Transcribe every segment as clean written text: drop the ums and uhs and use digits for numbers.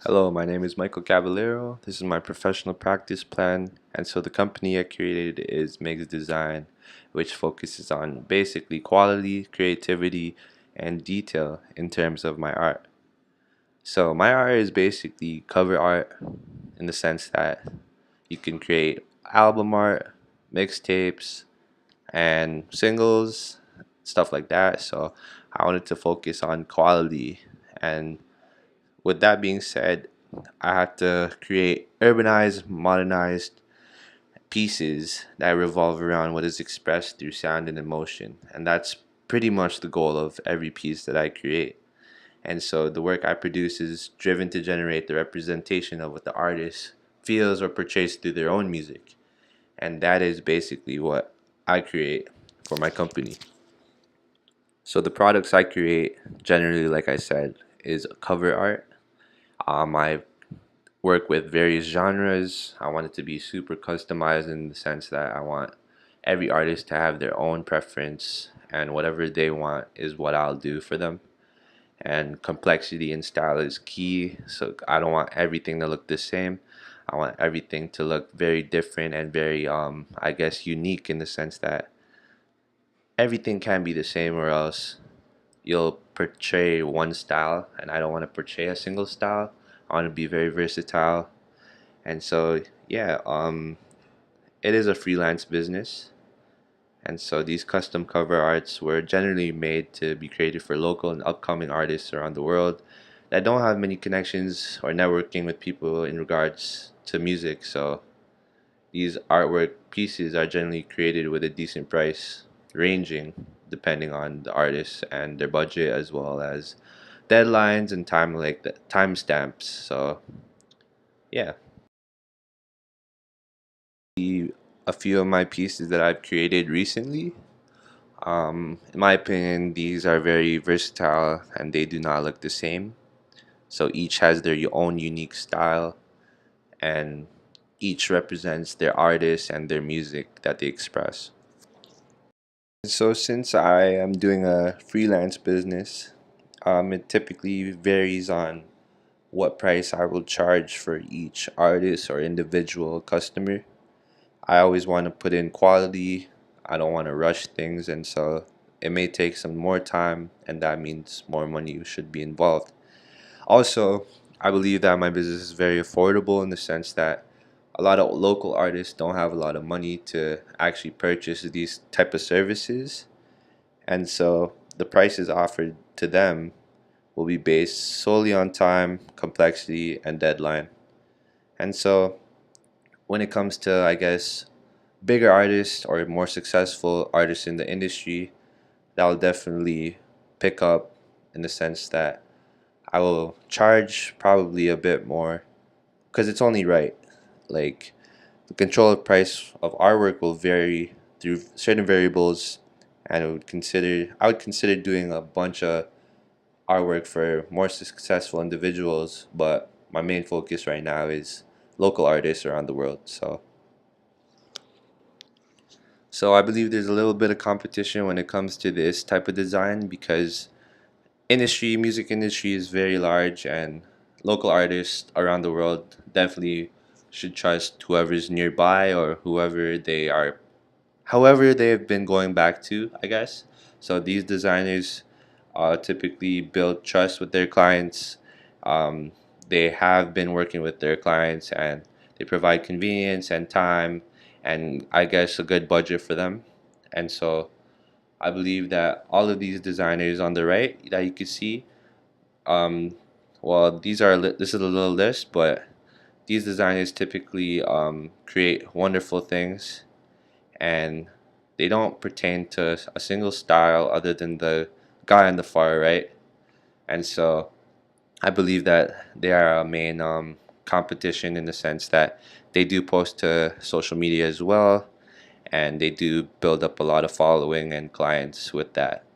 Hello, my name is Michael Caballero. This is my professional practice plan, and so the company I created is Mix Design, which focuses on basically quality, creativity, and detail in terms of my art. So my art is basically cover art in the sense that you can create album art, mixtapes, and singles, stuff like that. So I wanted to focus on quality, and with that being said, I had to create urbanized, modernized pieces that revolve around what is expressed through sound and emotion. And that's pretty much the goal of every piece that I create. And so the work I produce is driven to generate the representation of what the artist feels or portrays through their own music. And that is basically what I create for my company. So the products I create generally, like I said, is cover art. I work with various genres. I want it to be super customized in the sense that I want every artist to have their own preference, and whatever they want is what I'll do for them. And complexity and style is key. So I don't want everything to look the same. I want everything to look very different and very I guess unique in the sense that everything can be the same or else you'll portray one style, and I don't want to portray a single style. I want to be very versatile. And so, yeah, it is a freelance business. And so these custom cover arts were generally made to be created for local and upcoming artists around the world that don't have many connections or networking with people in regards to music. So these artwork pieces are generally created with a decent price, ranging depending on the artist and their budget, as well as deadlines and time like the timestamps. So yeah. A few of my pieces that I've created recently. In my opinion, these are very versatile and they do not look the same. So each has their own unique style, and each represents their artist and their music that they express. So since I am doing a freelance business, it typically varies on what price I will charge for each artist or individual customer. I always want to put in quality. I don't want to rush things, and so it may take some more time, and that means more money should be involved. Also, I believe that my business is very affordable in the sense that a lot of local artists don't have a lot of money to actually purchase these type of services, and so the prices offered to them will be based solely on time, complexity, and deadline. And so when it comes to, I guess, bigger artists or more successful artists in the industry, that will definitely pick up in the sense that I will charge probably a bit more because it's only right. Like the control price of our work will vary through certain variables, and I would consider doing a bunch of artwork for more successful individuals, but my main focus right now is local artists around the world. So I believe there's a little bit of competition when it comes to this type of design because music industry is very large, and local artists around the world definitely should trust whoever's nearby or however they've been going back to, I guess. So these designers typically build trust with their clients. Um, they have been working with their clients, and they provide convenience and time, and I guess a good budget for them. And so I believe that all of these designers on the right that you can see, um, well, this is a little list, but these designers typically create wonderful things, and they don't pertain to a single style other than the guy on the far right. And so I believe that they are a main competition in the sense that they do post to social media as well, and they do build up a lot of following and clients with that.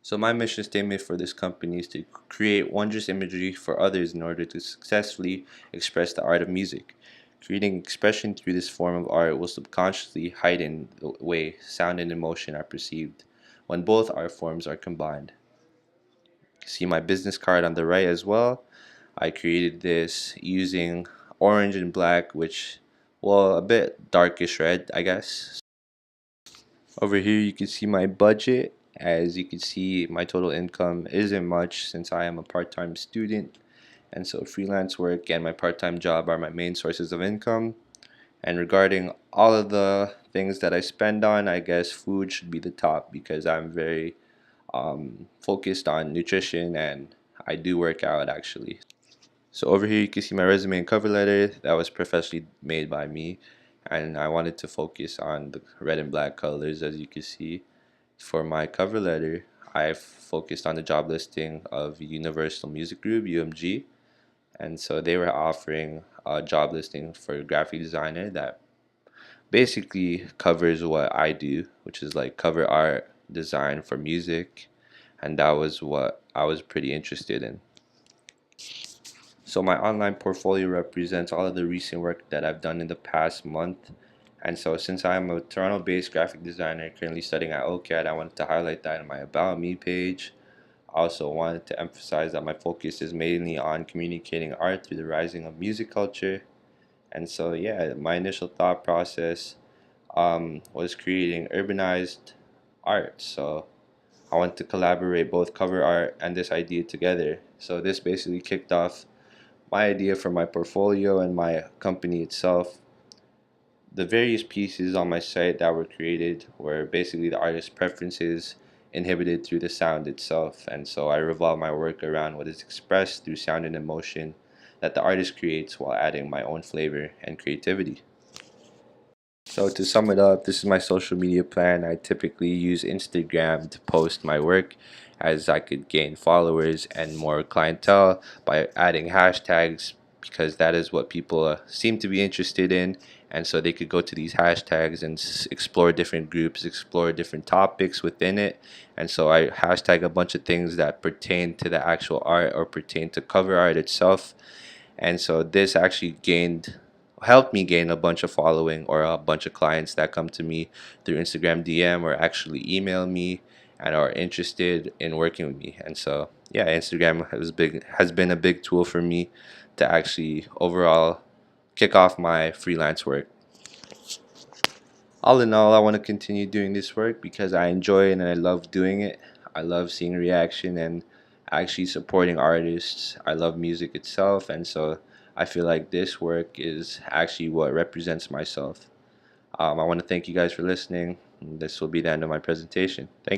So my mission statement for this company is to create wondrous imagery for others in order to successfully express the art of music. Creating expression through this form of art will subconsciously heighten the way sound and emotion are perceived when both art forms are combined. See my business card on the right as well. I created this using orange and black, which, well, a bit darkish red, I guess. Over here you can see my budget. As you can see, my total income isn't much since I am a part-time student, and so freelance work and my part-time job are my main sources of income. And regarding all of the things that I spend on, I guess food should be the top because I'm very focused on nutrition and I do work out actually. So over here you can see my resume and cover letter that was professionally made by me, and I wanted to focus on the red and black colors. As you can see, for my cover letter I focused on the job listing of Universal Music Group, UMG, and so they were offering a job listing for a graphic designer that basically covers what I do, which is like cover art design for music, and that was what I was pretty interested in. So my online portfolio represents all of the recent work that I've done in the past month. And so since I'm a Toronto-based graphic designer currently studying at OCAD, I wanted to highlight that in my About Me page. I also wanted to emphasize that my focus is mainly on communicating art through the rising of music culture. And so yeah, my initial thought process was creating urbanized art. So I wanted to collaborate both cover art and this idea together. So this basically kicked off my idea for my portfolio and my company itself. The various pieces on my site that were created were basically the artist's preferences inhibited through the sound itself, and so I revolve my work around what is expressed through sound and emotion that the artist creates while adding my own flavor and creativity. So to sum it up, this is my social media plan. I typically use Instagram to post my work as I could gain followers and more clientele by adding hashtags because that is what people seem to be interested in, and so they could go to these hashtags and explore different groups, explore different topics within it. And so I hashtag a bunch of things that pertain to the actual art or pertain to cover art itself, and so this actually gained helped me gain a bunch of following or a bunch of clients that come to me through Instagram DM or actually email me and are interested in working with me. And so yeah, Instagram has been a big tool for me to actually overall kick off my freelance work. All in all, I want to continue doing this work because I enjoy it and I love doing it. I love seeing reaction and actually supporting artists. I love music itself, and so I feel like this work is actually what represents myself. I want to thank you guys for listening. This will be the end of my presentation. Thank you.